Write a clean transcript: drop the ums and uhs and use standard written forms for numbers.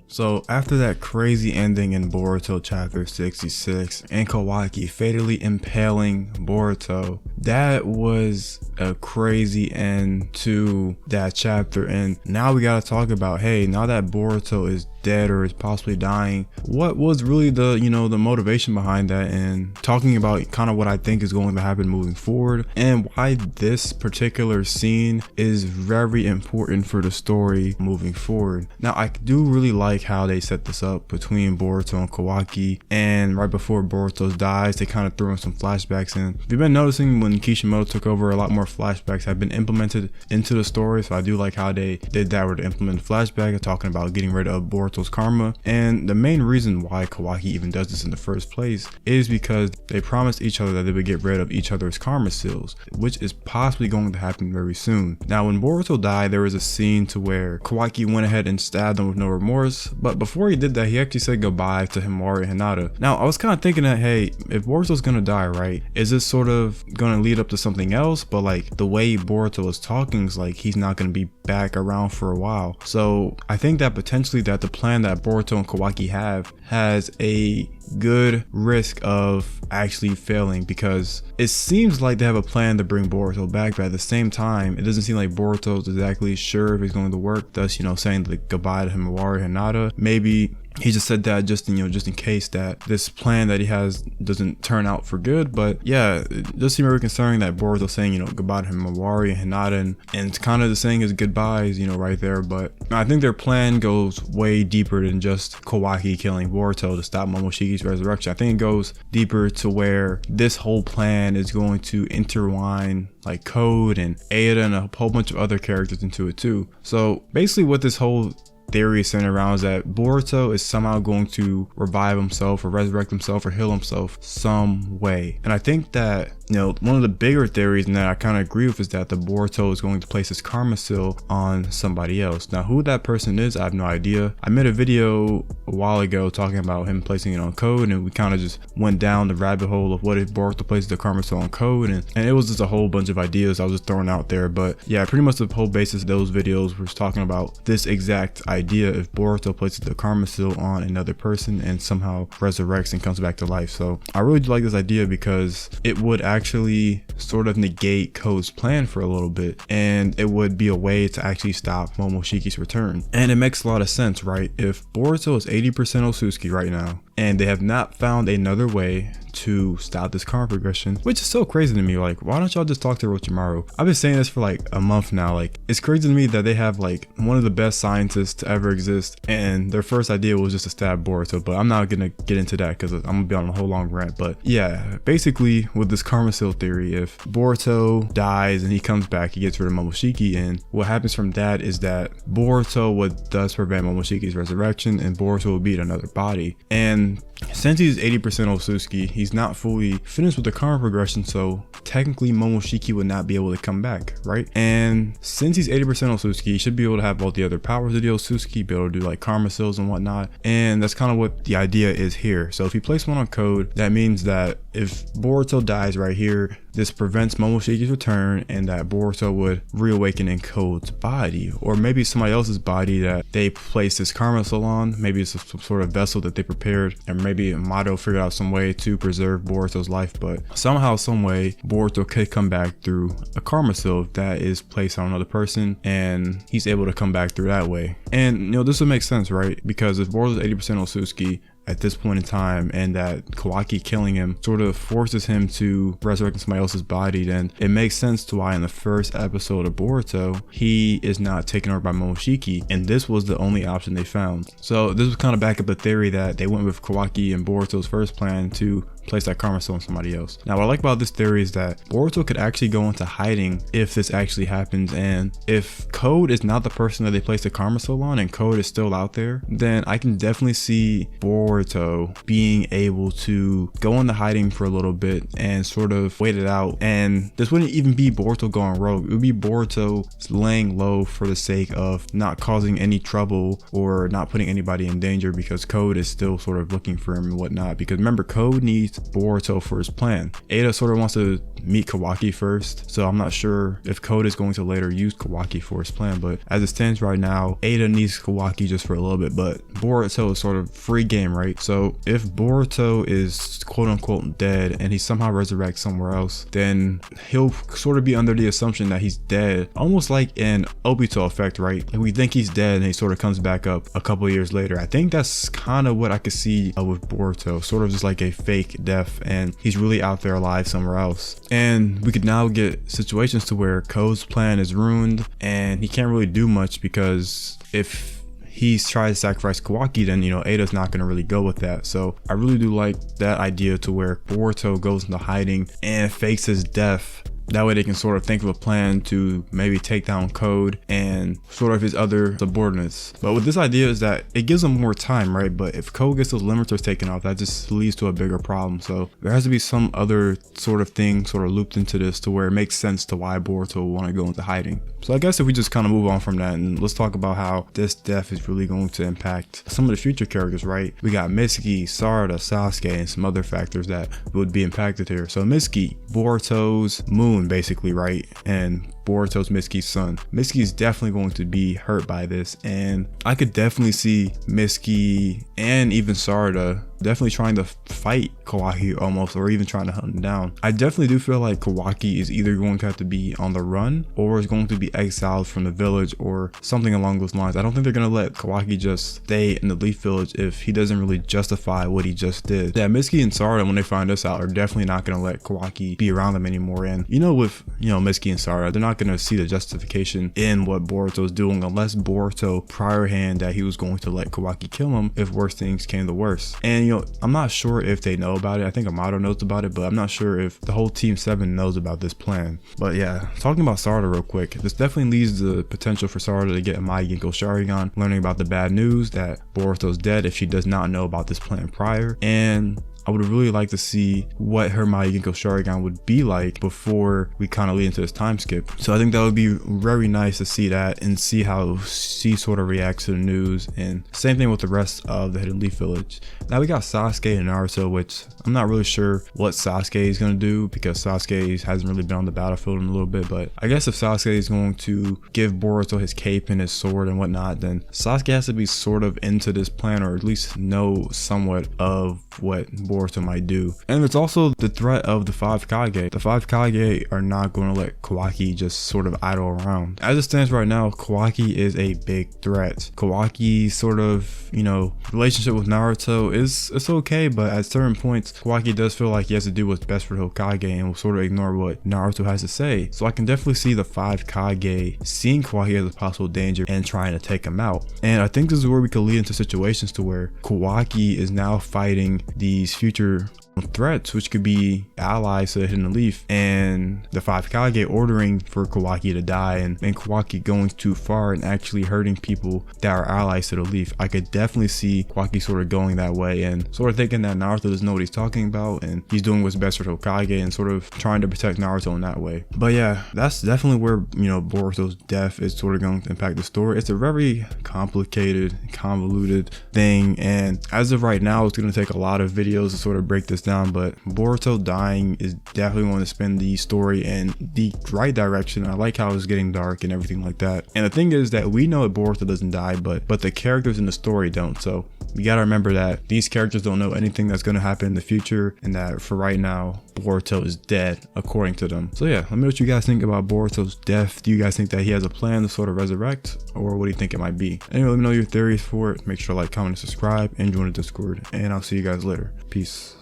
So after that crazy ending in Boruto chapter 66 and Kawaki fatally impaling Boruto, that was a crazy end to that chapter. And now we gotta talk about, hey, now that Boruto is dead or is possibly dying, what was really the the motivation behind that, and talking about kind of what I think is going to happen moving forward and why this particular scene is very important for the story moving forward. Now I do really like how they set this up between Boruto and Kawaki, and right before Boruto dies they kind of throw in some flashbacks in. If you've been noticing, when Kishimoto took over, a lot more flashbacks have been implemented into the story, so I do like how they did that with the implemented flashback, talking about getting rid of Boruto's karma. And the main reason why Kawaki even does this in the first place is because they promised each other that they would get rid of each other's karma seals, which is possibly going to happen very soon. Now when Boruto died, there was a scene to where Kawaki went ahead and stabbed him with no remorse, but before he did that he actually said goodbye to Himawari and Hinata. Now I was kind of thinking that, hey, if Boruto's gonna die, right, is this sort of gonna lead up to something else? But like the way Boruto is talking is like he's not gonna be back around for a while, so I think that potentially that the plan that Boruto and Kawaki have has a good risk of actually failing, because it seems like they have a plan to bring Boruto back, but at the same time it doesn't seem like Boruto's exactly sure if it's going to work, thus saying like goodbye to Himawari and Hinata. Maybe he just said that just in case that this plan that he has doesn't turn out for good. But yeah, it does seem very concerning that Boruto saying goodbye to Himawari and Hinata, and it's kind of just saying his goodbyes right there. But I think their plan goes way deeper than just Kawaki killing Boruto to stop Momoshiki's resurrection. I think it goes deeper to where this whole plan is going to intertwine like Code and Ada and a whole bunch of other characters into it too. So basically what this whole theory centered around is that Boruto is somehow going to revive himself or resurrect himself or heal himself some way. And I think that one of the bigger theories, and that I kind of agree with, is that the Boruto is going to place his karma seal on somebody else. Now who that person is, I have no idea. I made a video a while ago talking about him placing it on Code, and we kind of just went down the rabbit hole of what if Boruto places the karma seal on Code, and it was just a whole bunch of ideas I was just throwing out there. But yeah, pretty much the whole basis of those videos was talking about this exact idea: if Boruto places the karma seal on another person and somehow resurrects and comes back to life. So I really do like this idea because it would actually sort of negate Code's plan for a little bit, and it would be a way to actually stop Momoshiki's return. And it makes a lot of sense, right? If Boruto is 80% Otsutsuki right now, and they have not found another way to stop this karma progression, which is so crazy to me. Like, why don't y'all just talk to Orochimaru? I've been saying this for like a month now. Like, it's crazy to me that they have like one of the best scientists to ever exist, and their first idea was just to stab Boruto. But I'm not gonna get into that because I'm gonna be on a whole long rant. But yeah, basically with this karma seal theory, if Boruto dies and he comes back, he gets rid of Momoshiki, and what happens from that is that Boruto would thus prevent Momoshiki's resurrection, and Boruto would beat another body. And since he's 80% Otsutsuki, he's not fully finished with the karma progression, so technically Momoshiki would not be able to come back, right? And since he's 80% Otsutsuki, he should be able to have both the other powers of the Otsutsuki, be able to do like karma seals and whatnot, and that's kind of what the idea is here. So if you place one on Code, that means that if Boruto dies right here, this prevents Momoshiki's return, and that Boruto would reawaken in Code's body, or maybe somebody else's body that they placed this karma seal on. Maybe it's some sort of vessel that they prepared, and maybe Mato figured out some way to preserve Boruto's life. But somehow, some way, Boruto could come back through a karma seal that is placed on another person, and he's able to come back through that way. And this would make sense, right? Because if Boruto's 80% Otsutsuki at this point in time, and that Kawaki killing him sort of forces him to resurrect somebody else's body, then it makes sense to why in the first episode of Boruto he is not taken over by Momoshiki, and this was the only option they found. So this was kind of back up the theory that they went with Kawaki and Boruto's first plan to place that karma seal on somebody else. Now what I like about this theory is that Boruto could actually go into hiding if this actually happens, and if Code is not the person that they place the karma seal on and Code is still out there, then I can definitely see Boruto being able to go into hiding for a little bit and sort of wait it out. And this wouldn't even be Boruto going rogue, it would be Boruto laying low for the sake of not causing any trouble or not putting anybody in danger, because Code is still sort of looking for him and whatnot. Because remember, Code needs meet Boruto for his plan. Ada sort of wants to meet Kawaki first, so I'm not sure if Code is going to later use Kawaki for his plan, but as it stands right now, Ada needs Kawaki just for a little bit, but Boruto is sort of free game, right? So if Boruto is quote unquote dead and he somehow resurrects somewhere else, then he'll sort of be under the assumption that he's dead, almost like an Obito effect, right? Like we think he's dead and he sort of comes back up a couple of years later. I think that's kind of what I could see with Boruto, sort of just like a fake death, and he's really out there alive somewhere else. And we could now get situations to where Ko's plan is ruined and he can't really do much, because if he tries to sacrifice Kawaki, then, you know, Ada's not going to really go with that. So I really do like that idea to where Boruto goes into hiding and fakes his death. That way they can sort of think of a plan to maybe take down Code and sort of his other subordinates. But with this idea is that it gives them more time, right? But if Code gets those limiters taken off, that just leads to a bigger problem. So there has to be some other sort of thing sort of looped into this to where it makes sense to why Boruto will want to go into hiding. So I guess if we just kind of move on from that and let's talk about how this death is really going to impact some of the future characters, right? We got Mitsuki, Sarada, Sasuke, and some other factors that would be impacted here. So Mitsuki, Boruto's moon, basically, right? And Boruto's Mitsuki's son. Mitsuki's definitely going to be hurt by this, and I could definitely see Mitsuki and even Sarada definitely trying to fight Kawaki almost, or even trying to hunt him down. I definitely do feel like Kawaki is either going to have to be on the run or is going to be exiled from the village or something along those lines. I don't think they're going to let Kawaki just stay in the Leaf Village if he doesn't really justify what he just did. Yeah, Mitsuki and Sarada, when they find this out, are definitely not going to let Kawaki be around them anymore. And you know, with, you know, Mitsuki and Sarada, they're not going to see the justification in what Boruto's doing unless Boruto prior hand that he was going to let Kawaki kill him if worse things came to worse. And you know, I'm not sure if they know about it. I think Amato knows about it, but I'm not sure if the whole Team 7 knows about this plan. But yeah, talking about Sarada real quick, this definitely leaves the potential for Sarada to get a Maigenko Sharingan, learning about the bad news that Boruto's dead if she does not know about this plan prior. And I would really like to see what her Maigenko Sharingan would be like before we kind of lead into this time skip. So I think that would be very nice to see that and see how she sort of reacts to the news, and same thing with the rest of the Hidden Leaf Village. Now we got Sasuke and Naruto, which I'm not really sure what Sasuke is going to do because Sasuke hasn't really been on the battlefield in a little bit, but I guess if Sasuke is going to give Boruto his cape and his sword and whatnot, then Sasuke has to be sort of into this plan, or at least know somewhat of what Boruto might do. And it's also the threat of the 5 Kage. The 5 Kage are not going to let Kawaki just sort of idle around. As it stands right now, Kawaki is a big threat. Kawaki's sort of, you know, relationship with Naruto it's okay, but at certain points Kawaki does feel like he has to do what's best for the Hokage and will sort of ignore what Naruto has to say. So I can definitely see the 5 Kage seeing Kawaki as a possible danger and trying to take him out. And I think this is where we could lead into situations to where Kawaki is now fighting these future threats, which could be allies to the Hidden Leaf, and the 5 Kage ordering for Kawaki to die, and Kawaki going too far and actually hurting people that are allies to the Leaf. I could definitely see Kawaki sort of going that way and sort of thinking that Naruto doesn't know what he's talking about and he's doing what's best for the Hokage and sort of trying to protect Naruto in that way. But yeah, that's definitely where, you know, Boruto's death is sort of going to impact the story. It's a very complicated, convoluted thing, and as of right now it's going to take a lot of videos to sort of break this down, but Boruto dying is definitely going to spin the story in the right direction. I like how it's getting dark and everything like that. And the thing is that we know that Boruto doesn't die, but the characters in the story don't. So we gotta remember that these characters don't know anything that's going to happen in the future, and that for right now Boruto is dead according to them. So yeah, let me know what you guys think about Boruto's death. Do you guys think that he has a plan to sort of resurrect, or what do you think it might be? Anyway, let me know your theories for it. Make sure to like, comment, and subscribe, and join the Discord, and I'll see you guys later. Peace.